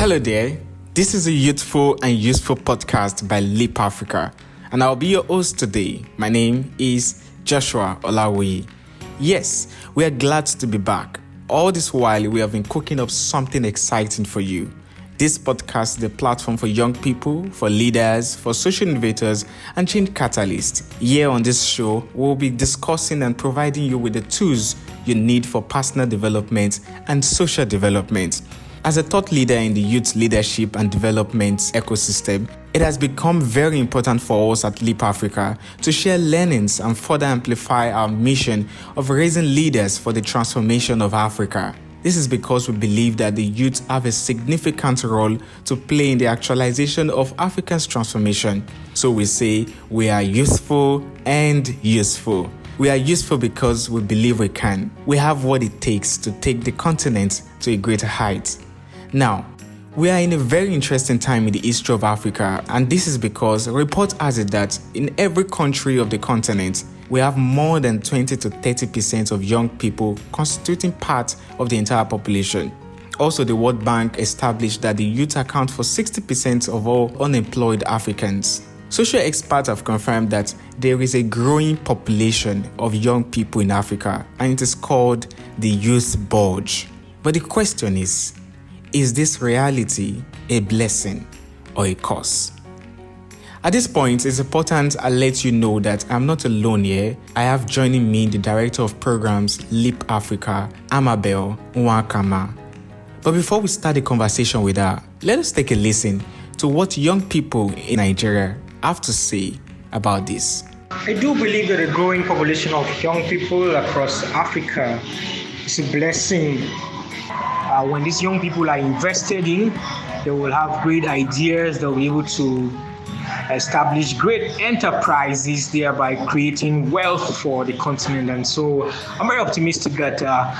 Hello there, this is a youthful and useful podcast by Leap Africa, and I'll be your host today. My name is Joshua Olawi. Yes, we are glad to be back. All this while, we have been cooking up something exciting for you. This podcast is a platform for young people, for leaders, for social innovators, and change catalysts. Here on this show, we'll be discussing and providing you with the tools you need for personal development and social development. As a thought leader in the youth leadership and development ecosystem, it has become very important for us at Leap Africa to share learnings and further amplify our mission of raising leaders for the transformation of Africa. This is because we believe that the youth have a significant role to play in the actualization of Africa's transformation. So we say we are youthful and useful. We are useful because we believe we can. We have what it takes to take the continent to a greater height. Now, we are in a very interesting time in the history of Africa, and this is because report has it that in every country of the continent, we have more than 20 to 30% of young people constituting part of the entire population. Also, the World Bank established that the youth account for 60% of all unemployed Africans. Social experts have confirmed that there is a growing population of young people in Africa, and it is called the youth bulge. But the question is this reality a blessing or a curse? At this point, it's important I let you know that I'm not alone here. I have joining me the Director of Programs, Leap Africa, Amabel Nwakama. But before we start the conversation with her, let us take a listen to what young people in Nigeria have to say about this. I do believe that a growing population of young people across Africa is a blessing. When these young people are invested in, they will have great ideas, they'll be able to establish great enterprises, thereby creating wealth for the continent. And so I'm very optimistic that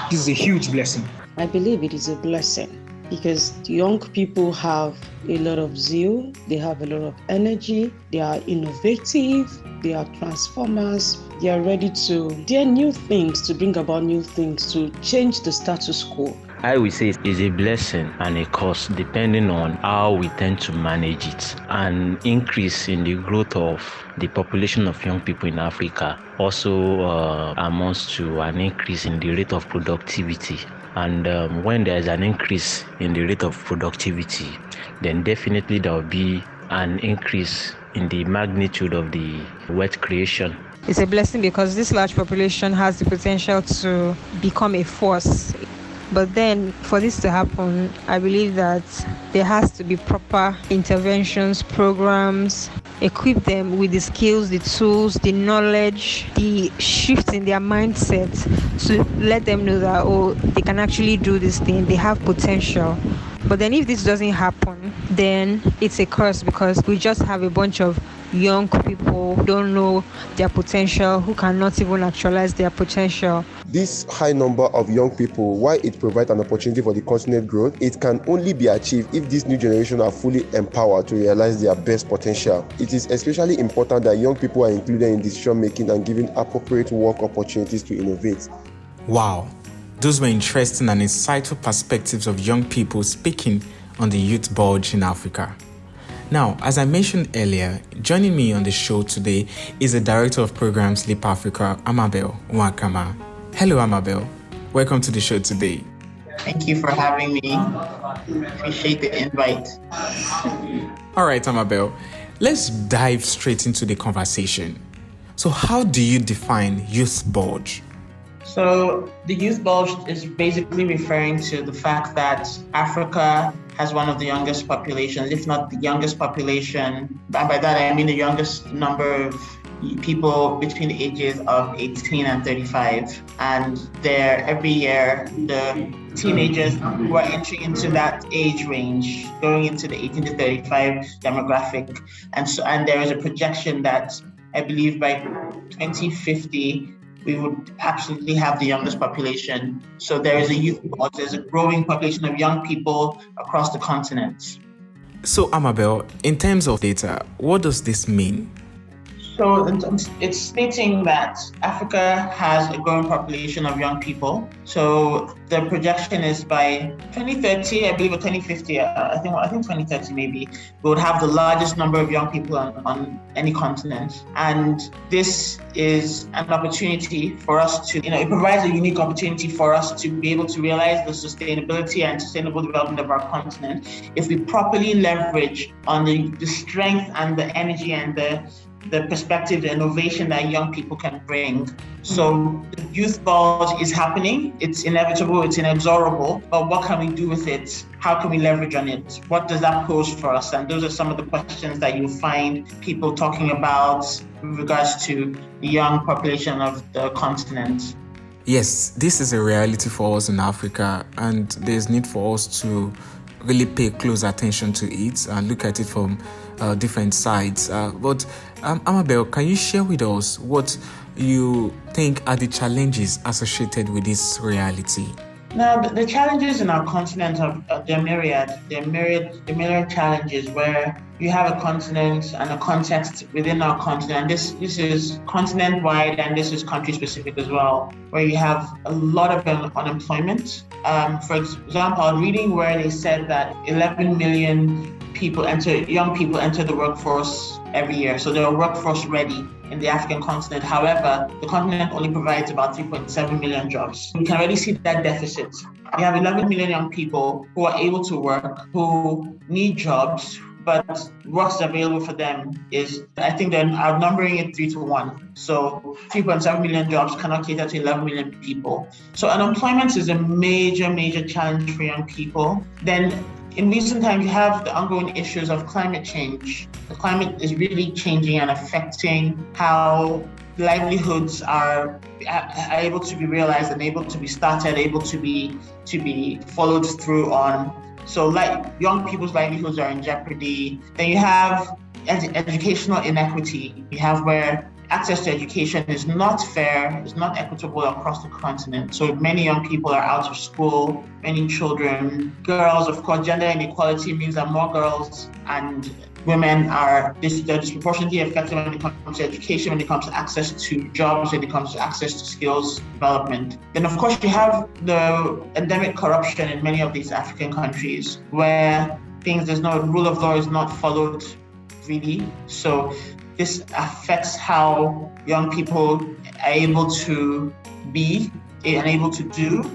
this is a huge blessing. I believe it is a blessing because the young people have a lot of zeal, they have a lot of energy, they are innovative, they are transformers, they are ready to dare new things, to bring about new things, to change the status quo. I would say it's a blessing and a curse depending on how we tend to manage it. An increase in the growth of the population of young people in Africa also amounts to an increase in the rate of productivity. And when there's an increase in the rate of productivity, then definitely there will be an increase in the magnitude of the wealth creation. It's a blessing because this large population has the potential to become a force. But then for this to happen, I believe that there has to be proper interventions, programs, equip them with the skills, the tools, the knowledge, the shift in their mindset to let them know that, they can actually do this thing, they have potential. But then if this doesn't happen, then it's a curse because we just have a bunch of young people who don't know their potential, who cannot even actualize their potential. This high number of young people, while it provides an opportunity for the continent growth, it can only be achieved if this new generation are fully empowered to realize their best potential. It is especially important that young people are included in decision making and given appropriate work opportunities to innovate. Wow, those were interesting and insightful perspectives of young people speaking on the youth bulge in Africa. Now, as I mentioned earlier, joining me on the show today is the Director of Programs, Leap Africa, Amabel Nwakama. Hello, Amabel. Welcome to the show today. Thank you for having me. Appreciate the invite. All right, Amabel, let's dive straight into the conversation. So how do you define youth bulge? So the youth bulge is basically referring to the fact that Africa has one of the youngest populations, if not the youngest population. And by that, I mean the youngest number of people between the ages of 18 and 35. And every year, the teenagers who are entering into that age range, going into the 18 to 35 demographic. And there is a projection that I believe by 2050, we would absolutely have the youngest population. So there is a youth bulge, there's a growing population of young people across the continent. So Amabel, in terms of data, what does this mean? So it's stating that Africa has a growing population of young people. So the projection is by 2030, I believe, or 2050, I think 2030 maybe, we would have the largest number of young people on any continent. And this is an opportunity for us to, it provides a unique opportunity for us to be able to realize the sustainability and sustainable development of our continent if we properly leverage on the strength and the energy and the perspective, the innovation that young people can bring. So the youth bulge is happening. It's inevitable, it's inexorable, but what can we do with it? How can we leverage on it? What does that pose for us? And those are some of the questions that you'll find people talking about with regards to the young population of the continent. Yes, this is a reality for us in Africa, and there's need for us to really pay close attention to it and look at it from different sides. But Amabel, can you share with us what you think are the challenges associated with this reality? Now, the challenges in our continent they're myriad. They're myriad challenges where you have a continent and a context within our continent. This is continent-wide and this is country-specific as well, where you have a lot of unemployment. For example, I was reading where they said that 11 million young people enter the workforce every year. So they're workforce ready in the African continent. However, the continent only provides about 3.7 million jobs. We can already see that deficit. We have 11 million young people who are able to work, who need jobs, but what's available for them is, I think they're outnumbering it 3-1. So 3.7 million jobs cannot cater to 11 million people. So unemployment is a major, major challenge for young people. Then in recent times, you have the ongoing issues of climate change. The climate is really changing and affecting how livelihoods are able to be realized and able to be started, able to be followed through on. So like young people's livelihoods are in jeopardy. Then you have educational inequity. You have where access to education is not fair, is not equitable across the continent. So many young people are out of school, many children, girls, of course, gender inequality means that more girls and women are disproportionately affected when it comes to education, when it comes to access to jobs, when it comes to access to skills development. Then of course you have the endemic corruption in many of these African countries where there's no rule of law is not followed really. So this affects how young people are able to be and able to do,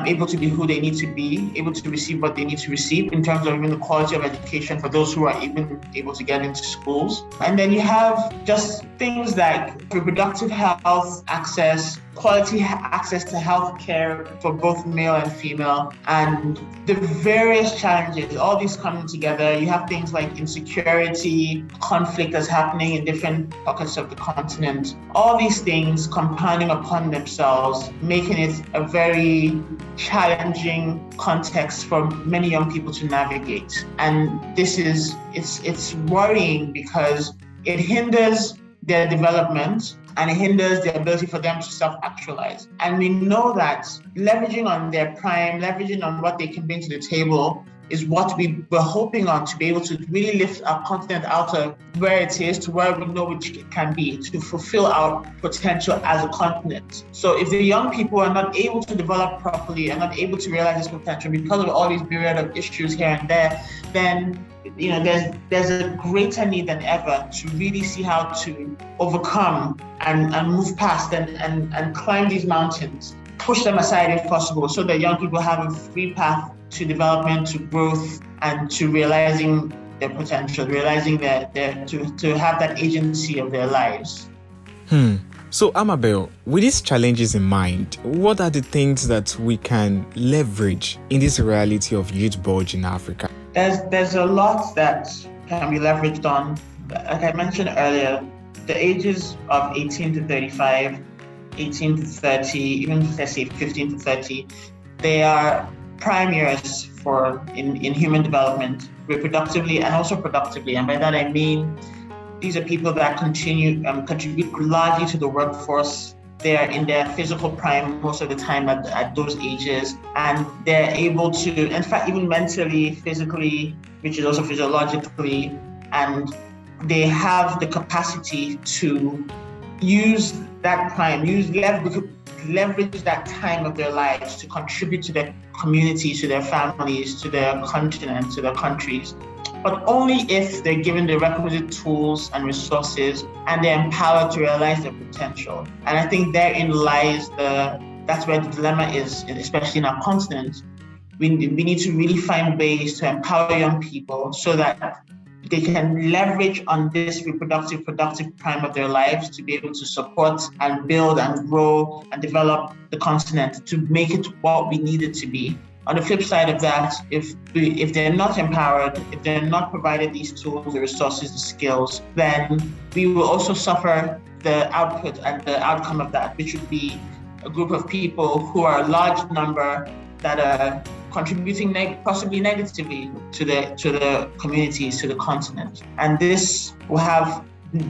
able to be who they need to be, able to receive what they need to receive in terms of even the quality of education for those who are even able to get into schools. And then you have just things like reproductive health access, quality access to health care for both male and female, and the various challenges, all these coming together. You have things like insecurity, conflict that's happening in different pockets of the continent. All these things compounding upon themselves, making it a very challenging context for many young people to navigate. And it's worrying because it hinders their development and it hinders the ability for them to self-actualize. And we know that leveraging on their prime, leveraging on what they can bring to the table is what we were hoping on to be able to really lift our continent out of where it is to where we know it can be, to fulfill our potential as a continent. So if the young people are not able to develop properly and not able to realize this potential because of all these myriad of issues here and there, then there's a greater need than ever to really see how to overcome and move past and climb these mountains, push them aside if possible, so that young people have a free path to development, to growth, and to realizing their potential, realizing to have that agency of their lives. So Amabel, with these challenges in mind, what are the things that we can leverage in this reality of youth bulge in Africa? There's a lot that can be leveraged on. Like I mentioned earlier, the ages of 18 to 35, 18 to 30, even let's say 15 to 30, they are prime years in human development, reproductively and also productively. And by that I mean these are people that contribute largely to the workforce. They're in their physical prime most of the time at those ages, and they're able to, in fact, even mentally, physically, which is also physiologically, and they have the capacity to use that time, leverage that time of their lives to contribute to their communities, to their families, to their continent, to their countries, but only if they're given the requisite tools and resources and they're empowered to realize their potential. And I think therein lies that's where the dilemma is, especially in our continent. We need to really find ways to empower young people so that they can leverage on this productive time of their lives to be able to support and build and grow and develop the continent to make it what we need it to be. On the flip side of that, if they're not empowered, if they're not provided these tools, the resources, the skills, then we will also suffer the output and the outcome of that, which would be a group of people who are a large number that are contributing possibly negatively to the communities, to the continent. And this will have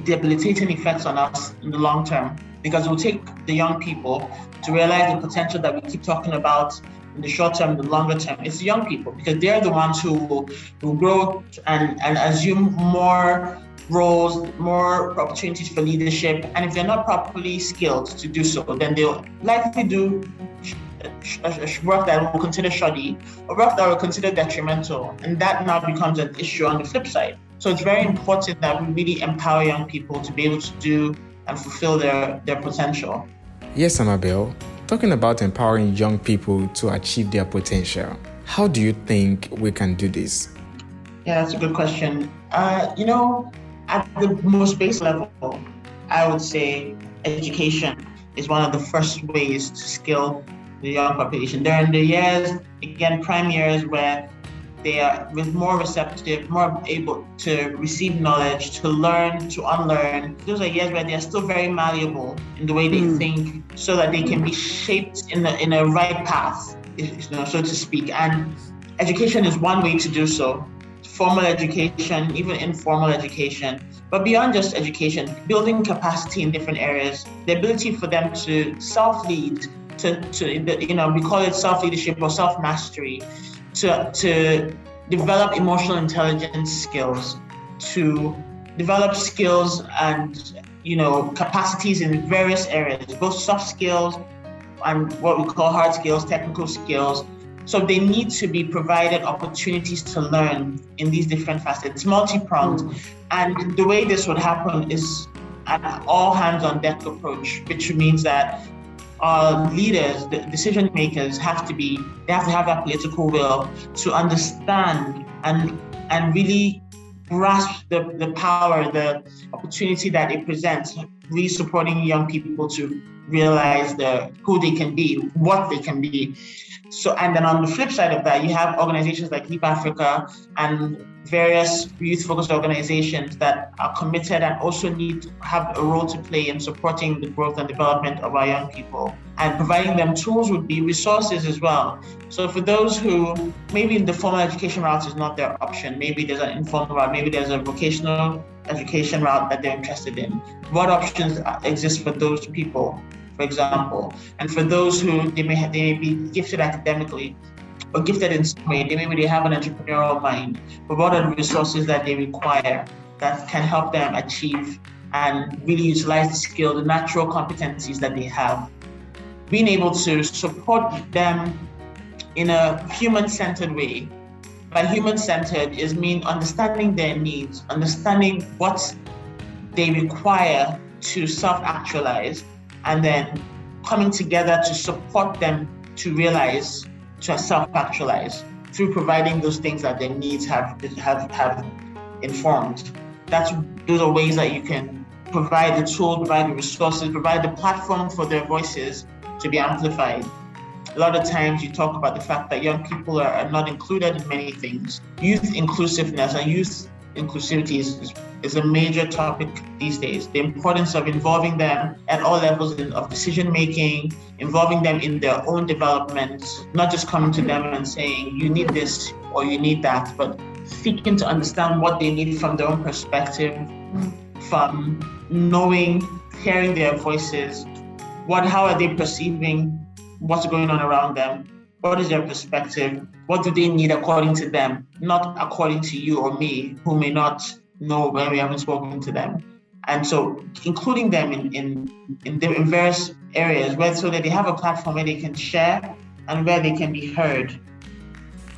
debilitating effects on us in the long term, because it will take the young people to realize the potential that we keep talking about in the short term, the longer term. It's the young people, because they're the ones who will grow and assume more roles, more opportunities for leadership. And if they're not properly skilled to do so, then they'll likely do work that we'll consider shoddy, or work that we'll consider detrimental. And that now becomes an issue on the flip side. So it's very important that we really empower young people to be able to do and fulfill their potential. Yes, Amabel, talking about empowering young people to achieve their potential, how do you think we can do this? Yeah, that's a good question. At the most base level, I would say education is one of the first ways to skill the young population. They're in the years, again, prime years, where they are more receptive, more able to receive knowledge, to learn, to unlearn. Those are years where they're still very malleable in the way they think, so that they can be shaped in a right path, so to speak. And education is one way to do so. Formal education, even informal education, but beyond just education, building capacity in different areas, the ability for them to self-lead, we call it self-leadership or self-mastery, to develop emotional intelligence skills, to develop skills and capacities in various areas, both soft skills and what we call hard skills, technical skills. So they need to be provided opportunities to learn in these different facets. It's multi-pronged. And the way this would happen is an all hands on deck approach, which means that our leaders, the decision makers, have to have that political will to understand and really grasp the power, the opportunity that it presents, really supporting young people to realize who they can be, what they can be. So, and then on the flip side of that, you have organizations like Leap Africa and various youth-focused organizations that are committed and also need to have a role to play in supporting the growth and development of our young people. And providing them tools would be resources as well. So for those who maybe the formal education route is not their option, maybe there's an informal route, maybe there's a vocational education route that they're interested in. What options exist for those people, for example? And for those who they may be gifted academically or gifted in some way, they have an entrepreneurial mind, but what are the resources that they require that can help them achieve and really utilize the skill, the natural competencies that they have? Being able to support them in a human-centered way. By human-centered is understanding their needs, understanding what they require to self-actualize, and then coming together to support them to realize, to self-actualize through providing those things that their needs have informed. Those are ways that you can provide the tools, provide the resources, provide the platform for their voices to be amplified. A lot of times you talk about the fact that young people are not included in many things. Youth inclusiveness and youth inclusivity is a major topic these days. The importance of involving them at all levels of decision making, involving them in their own development, not just coming to them and saying, you need this or you need that, but seeking to understand what they need from their own perspective, from knowing, hearing their voices, how are they perceiving what's going on around them? What is their perspective? What do they need according to them, not according to you or me, who may not know when we haven't spoken to them. And so including them in various areas so that they have a platform where they can share and where they can be heard.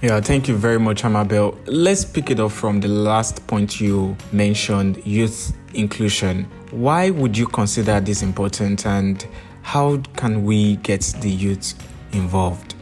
Yeah, thank you very much, Amabel. Let's pick it up from the last point you mentioned, youth inclusion. Why would you consider this important, and how can we get the youth involved?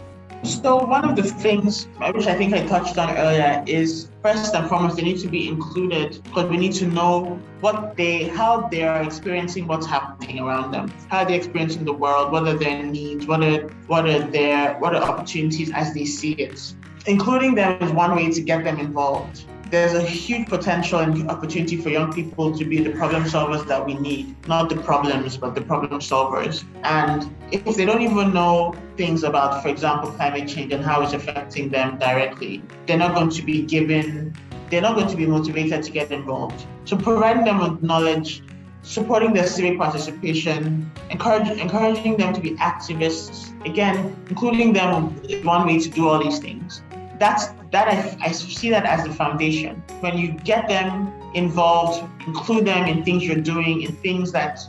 So one of the things which I think I touched on earlier is, first and foremost, they need to be included, because we need to know how they are experiencing what's happening around them, how they're experiencing the world, what are their needs, what are opportunities as they see it. Including them is one way to get them involved. There's a huge potential and opportunity for young people to be the problem solvers that we need, not the problems, but the problem solvers. And if they don't even know things about, for example, climate change and how it's affecting them directly, they're not going to be motivated to get involved. So providing them with knowledge, supporting their civic participation, encouraging them to be activists, again, including them is one way to do all these things. I see that as the foundation. When you get them involved, include them in things you're doing, in things that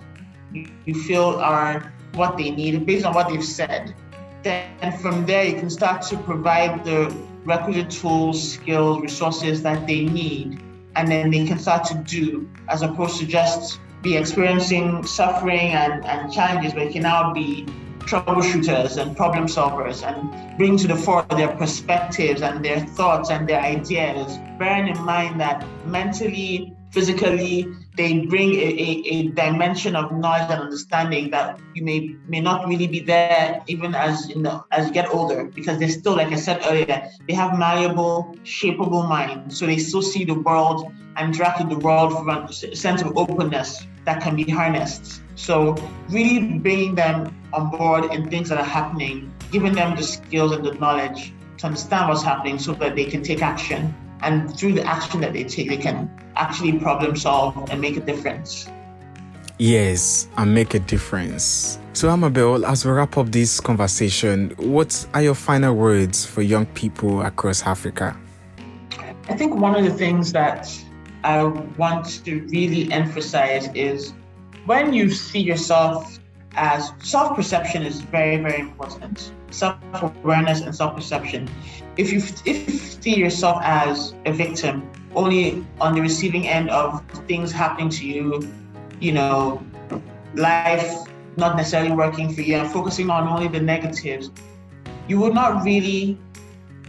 you feel are what they need, based on what they've said, then from there you can start to provide the requisite tools, skills, resources that they need, and then they can start to do, as opposed to just be experiencing suffering and challenges, but it can now be troubleshooters and problem solvers and bring to the fore their perspectives and their thoughts and their ideas, bearing in mind that mentally, physically, they bring a dimension of knowledge and understanding that you may not really be there even as you get older, because they're still, like I said earlier, they have malleable, shapeable minds. So they still see the world and interact with the world from a sense of openness that can be harnessed. So really bringing them on board in things that are happening, giving them the skills and the knowledge to understand what's happening so that they can take action. And through the action that they take, they can actually problem solve and make a difference. Yes, and make a difference. So Amabel, as we wrap up this conversation, what are your final words for young people across Africa? I think one of the things that I want to really emphasize is when you see yourself as self-perception is very, very important. Self-awareness and self-perception. If you see yourself as a victim, only on the receiving end of things happening to you, life not necessarily working for you and focusing on only the negatives, you will not really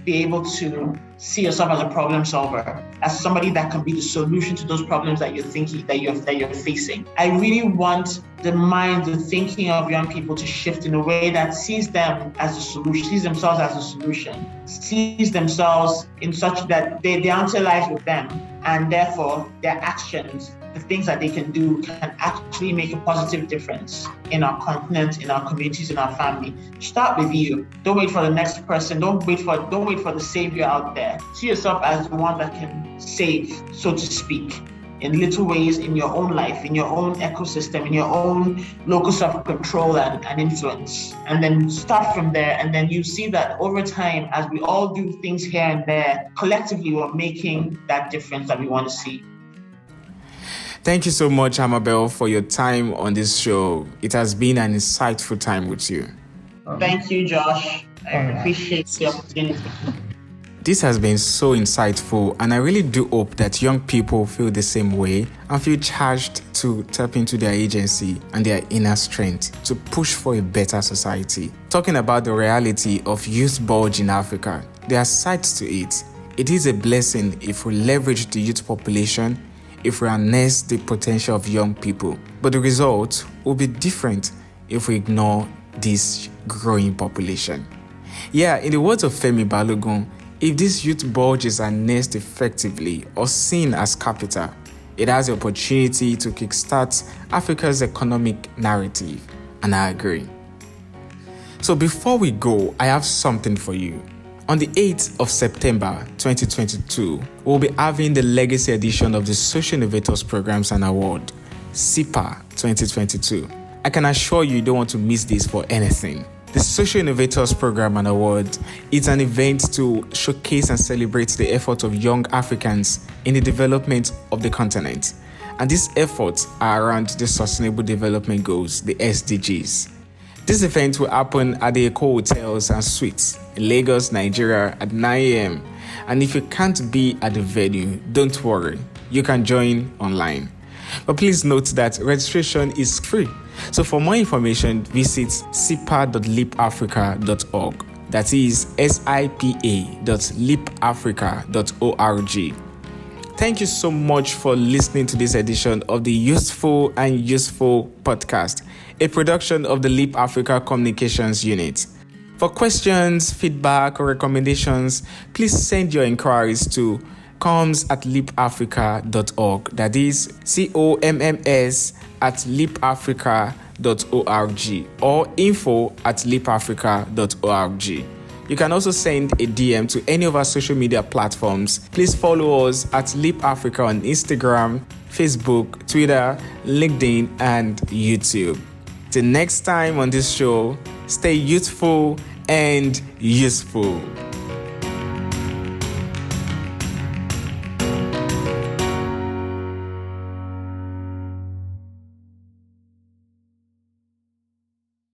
be able to see yourself as a problem solver, as somebody that can be the solution to those problems that you're thinking that you're facing. I really want the mind, the thinking of young people to shift in a way that sees them as a solution, sees themselves as a solution, sees themselves in such that the answer lies with them, and therefore their actions, the things that they can do, can actually make a positive difference in our continent, in our communities, in our family. Start with you. Don't wait for the next person. Don't wait for the savior out there. See yourself as the one that can save, so to speak, in little ways in your own life, in your own ecosystem, in your own locus of control and influence. And then start from there. And then you see that over time, as we all do things here and there, collectively we're making that difference that we want to see. Thank you so much, Amabel, for your time on this show. It has been an insightful time with you. Thank you, Josh. I appreciate the opportunity. This has been so insightful, and I really do hope that young people feel the same way and feel charged to tap into their agency and their inner strength to push for a better society. Talking about the reality of youth bulge in Africa, there are sides to it. It is a blessing if we leverage the youth population, if we harness the potential of young people. But the result will be different if we ignore this growing population. Yeah, in the words of Femi Balogun, if this youth bulge is harnessed effectively or seen as capital, it has the opportunity to kickstart Africa's economic narrative, and I agree. So before we go, I have something for you. On the 8th of September 2022, we'll be having the legacy edition of the Social Innovators Programs and Award, SIPA 2022. I can assure you don't want to miss this for anything. The Social Innovators Program and Award is an event to showcase and celebrate the efforts of young Africans in the development of the continent. And these efforts are around the Sustainable Development Goals, the SDGs. This event will happen at the Eco Hotels and Suites in Lagos, Nigeria at 9 a.m. And if you can't be at the venue, don't worry, you can join online. But please note that registration is free. So for more information, visit sipa.leapafrica.org. That is sipa.leapafrica.org. Thank you so much for listening to this edition of the Useful and Useful podcast, a production of the Leap Africa Communications Unit. For questions, feedback, or recommendations, please send your inquiries to comms@leapafrica.org. That is comms@leapafrica.org or info@leapafrica.org. You can also send a DM to any of our social media platforms. Please follow us at Leap Africa on Instagram, Facebook, Twitter, LinkedIn, and YouTube. Till next time on this show, stay youthful and useful.